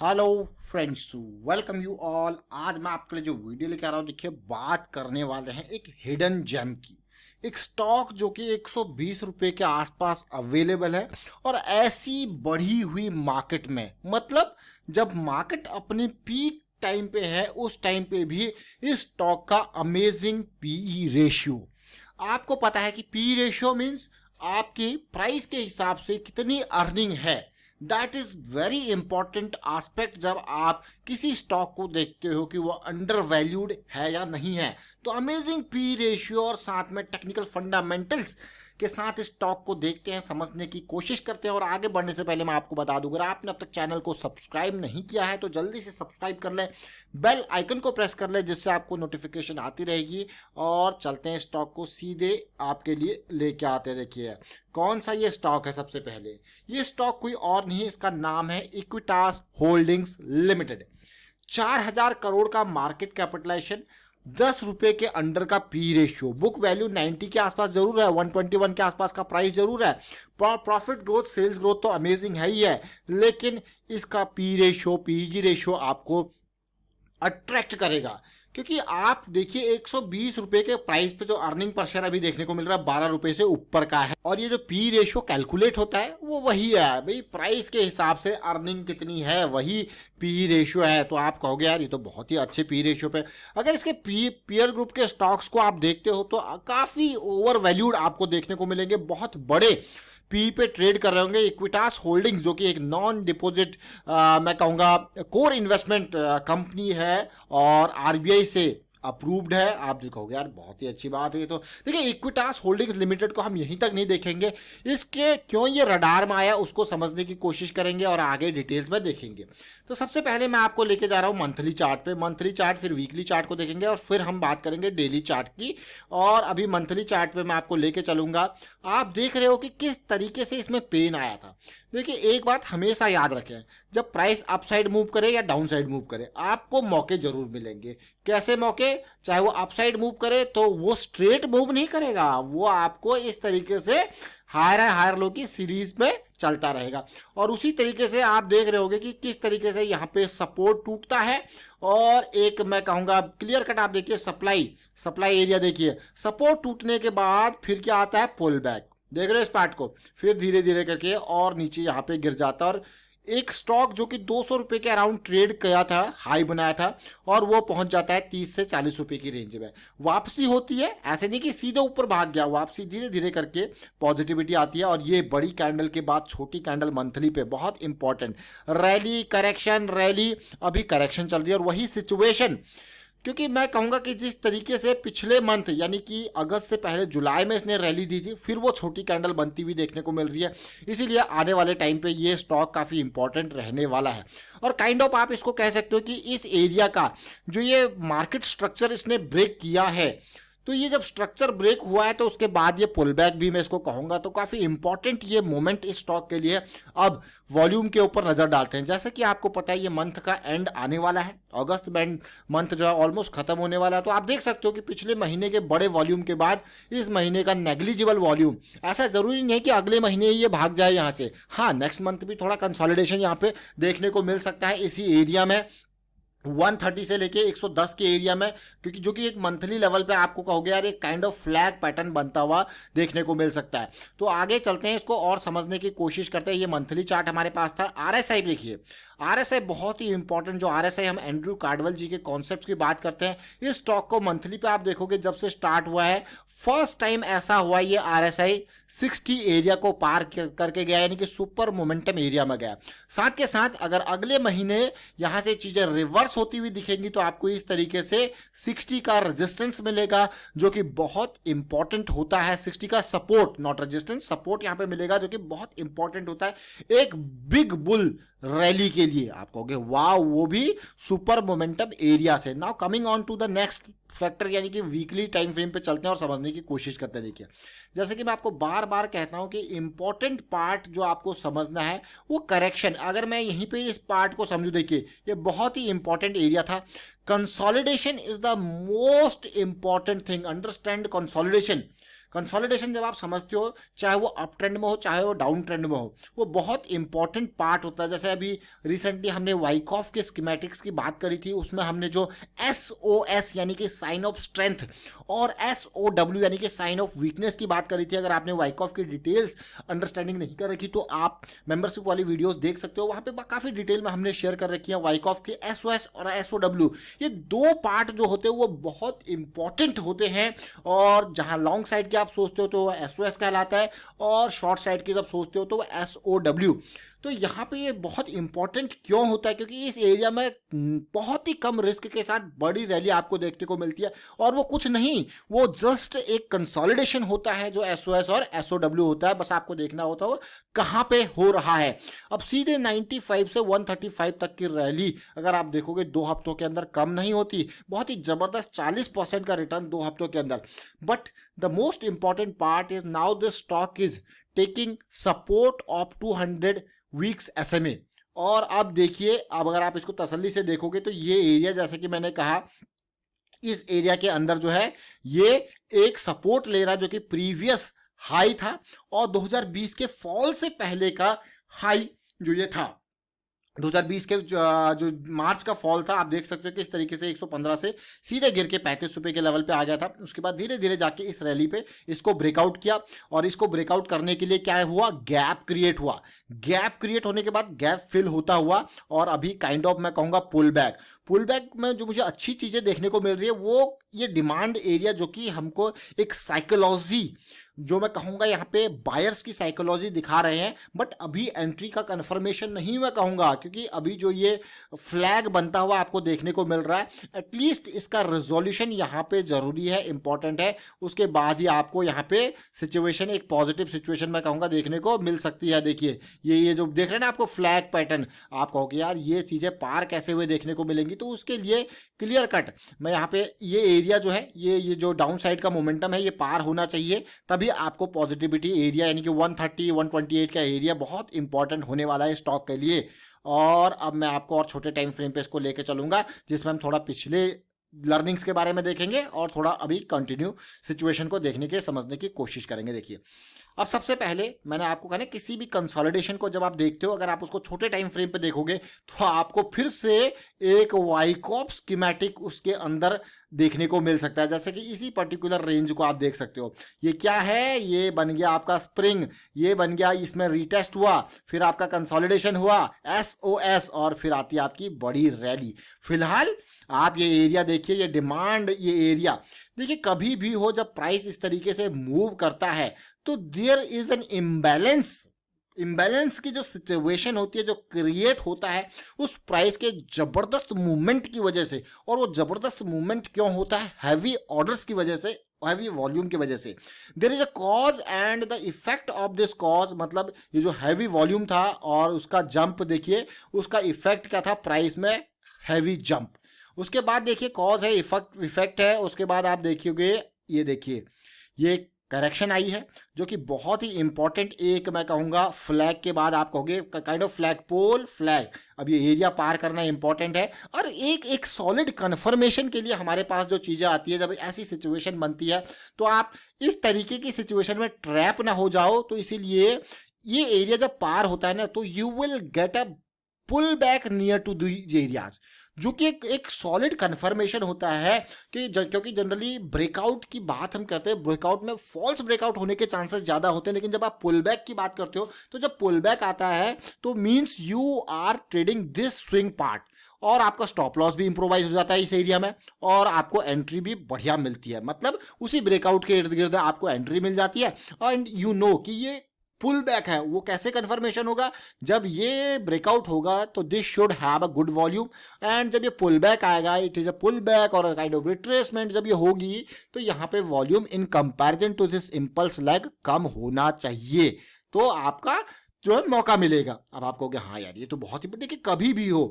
Hello friends, welcome you all. आज मैं आपके लिए जो वीडियो लेके आ रहा हूँ, देखिए बात करने वाले हैं एक हिडन जेम की। एक स्टॉक जो कि 120 रुपए के आसपास अवेलेबल है और ऐसी बढ़ी हुई मार्केट में, मतलब जब मार्केट अपनी पीक टाइम पे है उस टाइम पे भी इस स्टॉक का अमेजिंग पीई रेशियो। आपको पता है कि पी रेशियो मीन्स आपकी प्राइस के हिसाब से कितनी अर्निंग है। That is very important aspect जब आप किसी स्टॉक को देखते हो कि वो अंडर वैल्यूड है या नहीं है। तो अमेजिंग पी रेशियो और साथ में टेक्निकल फंडामेंटल्स के साथ इस स्टॉक को देखते हैं, समझने की कोशिश करते हैं। और आगे बढ़ने से पहले मैं आपको बता दूं, अगर आपने अब तक चैनल को सब्सक्राइब नहीं किया है तो जल्दी से सब्सक्राइब कर लें, बेल आइकन को प्रेस कर लें जिससे आपको नोटिफिकेशन आती रहेगी। और चलते हैं स्टॉक को सीधे आपके लिए लेके आते हैं। देखिए कौन सा ये स्टॉक है। सबसे पहले ये स्टॉक कोई और नहीं है, इसका नाम है इक्विटास होल्डिंग्स लिमिटेड। 4,000 करोड़ का मार्केट कैपिटलाइजेशन, 10 रुपए के अंडर का पी रेशियो, बुक वैल्यू 90 के आसपास जरूर है, 121 के आसपास का प्राइस जरूर है। प्रॉफिट ग्रोथ, सेल्स ग्रोथ तो अमेजिंग है ही है, लेकिन इसका पी रेशियो, पीजी रेशियो आपको अट्रैक्ट करेगा। क्योंकि आप देखिए 120 रुपए के प्राइस पे जो अर्निंग पर शेयर अभी देखने को मिल रहा है 12 रुपए से ऊपर का है। और ये जो पी रेशियो कैलकुलेट होता है वो वही है भाई, प्राइस के हिसाब से अर्निंग कितनी है वही पी रेशियो है। तो आप कहोगे यार ये तो बहुत ही अच्छे पी रेशियो पे। अगर इसके पीयर ग्रुप के स्टॉक्स को आप देखते हो तो काफी ओवर वैल्यूड आपको देखने को मिलेंगे, बहुत बड़े पी पे ट्रेड कर रहे होंगे। इक्विटास होल्डिंग्स जो कि एक नॉन डिपॉजिट मैं कहूँगा कोर इन्वेस्टमेंट कंपनी है और आरबीआई से अप्रूव्ड है। आप देखोगे यार बहुत ही अच्छी बात है ये तो। देखिए इक्विटास होल्डिंग्स लिमिटेड को हम यहीं तक नहीं देखेंगे, इसके क्यों ये रडार में आया उसको समझने की कोशिश करेंगे और आगे डिटेल्स में देखेंगे। तो सबसे पहले मैं आपको लेके जा रहा हूँ मंथली चार्ट पे, मंथली चार्ट फिर वीकली चार्ट को देखेंगे और फिर हम बात करेंगे डेली चार्ट की। और अभी मंथली चार्ट पे मैं आपको लेके चलूंगा। आप देख रहे हो कि किस तरीके से इसमें पेन आया था। देखिए एक बात हमेशा याद रखें, जब प्राइस अपसाइड मूव करे या डाउन साइड मूव करे आपको मौके जरूर मिलेंगे। कैसे मौके? चाहे वो अपसाइड मूव करे तो वो स्ट्रेट मूव नहीं करेगा, वो आपको इस तरीके से हायर है हायर लो की सीरीज में चलता रहेगा। और उसी तरीके से आप देख रहे होगे कि किस तरीके से यहाँ पे सपोर्ट टूटता है और एक मैं कहूंगा क्लियर कट। आप देखिए सप्लाई एरिया देखिए, सपोर्ट टूटने के बाद फिर क्या आता है, पुल बैक। देख रहे हो इस पार्ट को, फिर धीरे धीरे करके और नीचे यहाँ पे गिर जाता है। और एक स्टॉक जो कि 200 रुपए के अराउंड ट्रेड किया था, हाई बनाया था, और वो पहुंच जाता है 30 से 40 रुपए की रेंज में। वापसी होती है, ऐसे नहीं कि सीधे ऊपर भाग गया, वापसी धीरे धीरे करके पॉजिटिविटी आती है। और ये बड़ी कैंडल के बाद छोटी कैंडल मंथली पे बहुत इंपॉर्टेंट रैली, करेक्शन, रैली, अभी करेक्शन चल रही है। और वही सिचुएशन, क्योंकि मैं कहूंगा कि जिस तरीके से पिछले मंथ यानी कि अगस्त से पहले जुलाई में इसने रैली दी थी, फिर वो छोटी कैंडल बनती हुई देखने को मिल रही है। इसीलिए आने वाले टाइम पे ये स्टॉक काफ़ी इंपॉर्टेंट रहने वाला है। और काइंड ऑफ आप इसको कह सकते हो कि इस एरिया का जो ये मार्केट स्ट्रक्चर इसने ब्रेक किया है, तो ये जब स्ट्रक्चर ब्रेक हुआ है तो उसके बाद ये पुल बैक भी मैं इसको कहूंगा, तो काफ़ी इंपॉर्टेंट ये मोमेंट इस स्टॉक के लिए। अब वॉल्यूम के ऊपर नज़र डालते हैं। जैसे कि आपको पता है ये मंथ का एंड आने वाला है, अगस्त मंथ जो है ऑलमोस्ट खत्म होने वाला है। तो आप देख सकते हो कि पिछले महीने के बड़े वॉल्यूम के बाद इस महीने का नेग्लिजिबल वॉल्यूम, ऐसा जरूरी नहीं है कि अगले महीने ये भाग जाए यहाँ से। हाँ, नेक्स्ट मंथ भी थोड़ा कंसोलिडेशन यहाँ पे देखने को मिल सकता है इसी एरिया में, 130 से लेके 110 के एरिया में, क्योंकि जो कि एक मंथली लेवल पे आपको कहोगे यार एक काइंड ऑफ फ्लैग पैटर्न बनता हुआ देखने को मिल सकता है। तो आगे चलते हैं, इसको और समझने की कोशिश करते हैं। ये मंथली चार्ट हमारे पास था। आरएसआई देखिए, आरएसआई बहुत ही इंपॉर्टेंट, जो आरएसआई हम एंड्रू कार्डवेल जी के कॉन्सेप्ट की बात करते हैं। इस स्टॉक को मंथली पे आप देखोगे जब से स्टार्ट हुआ है, फर्स्ट टाइम ऐसा हुआ ये आरएसआई 60 एरिया को पार करके गया, यानी कि सुपर मोमेंटम एरिया में गया। साथ के साथ अगर अगले महीने यहां से चीजें रिवर्स होती हुई दिखेंगी तो आपको इस तरीके से 60 का रेजिस्टेंस मिलेगा, जो कि बहुत इंपॉर्टेंट होता है। 60 का सपोर्ट, नॉट रेजिस्टेंस, सपोर्ट यहां पे मिलेगा, जो कि बहुत इंपॉर्टेंट होता है एक बिग बुल रैली के लिए। आप कहोगे वाह, वो भी सुपर मोमेंटम एरिया से। Now coming on to the next factor, यानी कि वीकली टाइम फ्रेम पे चलते हैं और समझने की कोशिश करते हैं। देखिए जैसे कि मैं आपको बार बार कहता हूं कि इंपॉर्टेंट पार्ट जो आपको समझना है वो करेक्शन। अगर मैं यहीं पे इस पार्ट को समझूं, देखिए ये बहुत ही इंपॉर्टेंट एरिया था। Consolidation is the most important thing, understand consolidation. Consolidation जब आप समझते हो, चाहे वो अप ट्रेंड में हो चाहे वो डाउन ट्रेंड में हो, वो बहुत इंपॉर्टेंट पार्ट होता है। जैसे अभी रिसेंटली हमने वाइकॉफ के स्कीमेटिक्स की बात करी थी, उसमें हमने जो SOS यानी कि साइन ऑफ स्ट्रेंथ और SOW यानी कि साइन ऑफ वीकनेस की बात करी थी। अगर आपने वाइकॉफ की डिटेल्स अंडरस्टैंडिंग नहीं कर रखी तो आप मेंबरशिप वाली वीडियोस देख सकते हो, वहां पे काफी डिटेल में हमने शेयर कर रखी है वाइकॉफ के SOS और SOW। ये दो पार्ट जो होते हैं वो बहुत इंपॉर्टेंट होते हैं, और जहां लॉन्ग साइड के आप सोचते हो तो वो SOS कहलाता है, और शॉर्ट साइड की जब सोचते हो तो वो SOW। तो यहाँ पे ये बहुत इंपॉर्टेंट क्यों होता है, क्योंकि इस एरिया में बहुत ही कम रिस्क के साथ बड़ी रैली आपको देखने को मिलती है, और वो कुछ नहीं, वो जस्ट एक कंसोलिडेशन होता है जो SOS और SOW होता है। बस आपको देखना होता है वो कहाँ पे हो रहा है। अब सीधे 95 से 135 तक की रैली अगर आप देखोगे 2 हफ्तों के अंदर कम नहीं होती, बहुत ही जबरदस्त 40% का रिटर्न 2 हफ्तों के अंदर। But the most important part is now the stock is taking support of 200 weeks SMA। और अब देखिए, अब अगर आप इसको तसल्ली से देखोगे तो ये एरिया, जैसे कि मैंने कहा, इस एरिया के अंदर जो है ये एक सपोर्ट ले रहा है जो कि प्रीवियस हाई था, और 2020 के फॉल से पहले का हाई जो ये था 2020 के जो मार्च का फॉल था, आप देख सकते हो कि इस तरीके से 115 से सीधे गिर के 35 रुपए के लेवल पे आ गया था। उसके बाद धीरे धीरे जाके इस रैली पे इसको ब्रेकआउट किया, और इसको ब्रेकआउट करने के लिए क्या हुआ, गैप क्रिएट हुआ। गैप क्रिएट होने के बाद गैप फिल होता हुआ, और अभी काइंड ऑफ मैं कहूँगा पुल बैक में जो मुझे अच्छी चीज़ें देखने को मिल रही है वो ये डिमांड एरिया, जो कि हमको एक साइकोलॉजी, जो मैं कहूँगा यहाँ पे बायर्स की साइकोलॉजी दिखा रहे हैं। बट अभी एंट्री का कन्फर्मेशन नहीं मैं कहूँगा, क्योंकि अभी जो ये फ्लैग बनता हुआ आपको देखने को मिल रहा है, एटलीस्ट इसका रेजोल्यूशन यहाँ पे जरूरी है, इंपॉर्टेंट है। उसके बाद ही आपको यहाँ पे सिचुएशन, एक पॉजिटिव सिचुएशन मैं कहूँगा देखने को मिल सकती है। देखिए ये जो देख रहे हैं ना आपको फ्लैग पैटर्न, आप कहोगे यार ये चीज़ें पार कैसे हुए देखने को मिलेंगी, तो उसके लिए क्लियर कट मैं यहाँ पे ये एरिया जो है, ये जो डाउन साइड का मोमेंटम है ये पार होना चाहिए, तभी आपको पॉजिटिविटी एरिया यानी कि 130 128 का एरिया बहुत इंपॉर्टेंट होने वाला है स्टॉक के लिए। और अब मैं आपको और छोटे टाइम फ्रेम पे इसको लेके चलूंगा, जिसमें हम थोड़ा पिछले लर्निंग्स के बारे में देखेंगे और थोड़ा अभी कंटिन्यू सिचुएशन को देखने के समझने की कोशिश करेंगे। देखिए, अब सबसे पहले मैंने आपको कहा ना, किसी भी कंसोलिडेशन को जब आप देखते हो, अगर आप उसको छोटे टाइम फ्रेम पे देखोगे तो आपको फिर से एक वाइकॉप स्कीमेटिक उसके अंदर देखने को मिल सकता है। जैसे कि इसी पर्टिकुलर रेंज को आप देख सकते हो, ये क्या है, ये बन गया आपका स्प्रिंग, ये बन गया, इसमें रीटेस्ट हुआ, फिर आपका कंसोलिडेशन हुआ SOS, और फिर आती है आपकी बड़ी रैली। फिलहाल आप ये एरिया देखिए, ये डिमांड, ये एरिया देखिए, कभी भी हो जब प्राइस इस तरीके से मूव करता है तो देयर इज एन इम्बैलेंस की जो सिचुएशन होती है, जो क्रिएट होता है उस प्राइस के जबरदस्त मूवमेंट की वजह से। और वो जबरदस्त मूवमेंट क्यों होता है, हैवी ऑर्डर्स की वजह से, हैवी वॉल्यूम की वजह से। There is a cause and the effect of this cause, मतलब ये जो हैवी वॉल्यूम था और उसका जंप, देखिए उसका इफेक्ट क्या था प्राइस में, हैवी जंप। उसके बाद देखिए कॉज है, इफेक्ट है, उसके बाद आप देखिएगे, ये देखिए ये करेक्शन आई है जो कि बहुत ही इंपॉर्टेंट, एक मैं कहूँगा फ्लैग के बाद आप कहोगे kind of flag pole flag. अब ये एरिया पार करना इंपॉर्टेंट है, और एक सॉलिड कन्फर्मेशन के लिए हमारे पास जो चीज़ें आती है, जब ऐसी सिचुएशन बनती है तो आप इस तरीके की सिचुएशन में ट्रैप ना हो जाओ। तो इसीलिए ये एरिया जब पार होता है ना, तो you will get a pull back near to these areas, जो कि एक सॉलिड कन्फर्मेशन होता है कि क्योंकि जनरली ब्रेकआउट की बात हम करते हैं, ब्रेकआउट में फॉल्स ब्रेकआउट होने के चांसेस ज़्यादा होते हैं, लेकिन जब आप पुल बैक की बात करते हो तो जब पुल बैक आता है तो means you are trading this swing part, और आपका स्टॉप लॉस भी इंप्रोवाइज हो जाता है इस एरिया में, और आपको एंट्री भी बढ़िया मिलती है। मतलब उसी ब्रेकआउट के इर्द गिर्द आपको एंट्री मिल जाती है, एंड यू नो कि ये पुल बैक है। वो कैसे कंफर्मेशन होगा, जब ये ब्रेकआउट होगा तो this should have a good volume, and जब ये पुल बैक आएगा, it is a pull back or kind of retracement जब ये होगी, तो यहाँ पे volume in comparison to this impulse leg कम होना चाहिए, तो आपका जो है मौका मिलेगा। अब आप कहोगे हाँ यार ये तो बहुत ही, देखिए कभी भी हो,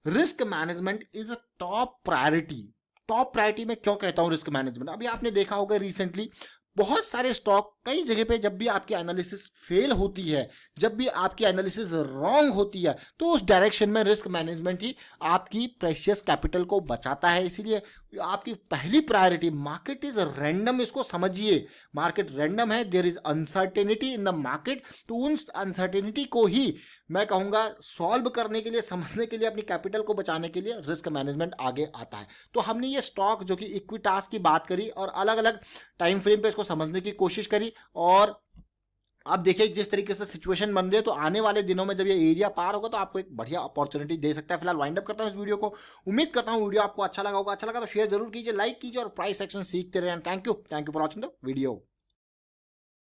risk management is a top priority. Top priority में क्यों कहता हूँ रिस्क मैनेजमेंट, अभी आपने देखा होगा रिसेंटली बहुत सारे स्टॉक कई जगह पे जब भी आपकी एनालिसिस फेल होती है, जब भी आपकी एनालिसिस रॉन्ग होती है, तो उस डायरेक्शन में रिस्क मैनेजमेंट ही आपकी प्रेशियस कैपिटल को बचाता है। इसीलिए आपकी पहली प्रायोरिटी, मार्केट इज रैंडम, इसको समझिए। मार्केट रैंडम है, there is uncertainty in the market. तो उन अनसर्टेनिटी को ही मैं कहूँगा सॉल्व करने के लिए, समझने के लिए, अपनी कैपिटल को बचाने के लिए रिस्क मैनेजमेंट आगे आता है। तो हमने ये स्टॉक जो कि इक्विटास की बात करी और अलग अलग टाइम फ्रेम पे इसको समझने की कोशिश करी। और अब देखिए जिस तरीके से सिचुएशन बन रही है, तो आने वाले दिनों में जब ये एरिया पार होगा तो आपको एक बढ़िया अपॉर्चुनिटी दे सकता है। फिलहाल वाइंड अप करता हूँ इस वीडियो को। उम्मीद करता हूँ वीडियो आपको अच्छा लगा होगा। अच्छा लगा तो शेयर जरूर कीजिए, लाइक कीजिए और प्राइस एक्शन सीखते रहें। Thank you for watching the video.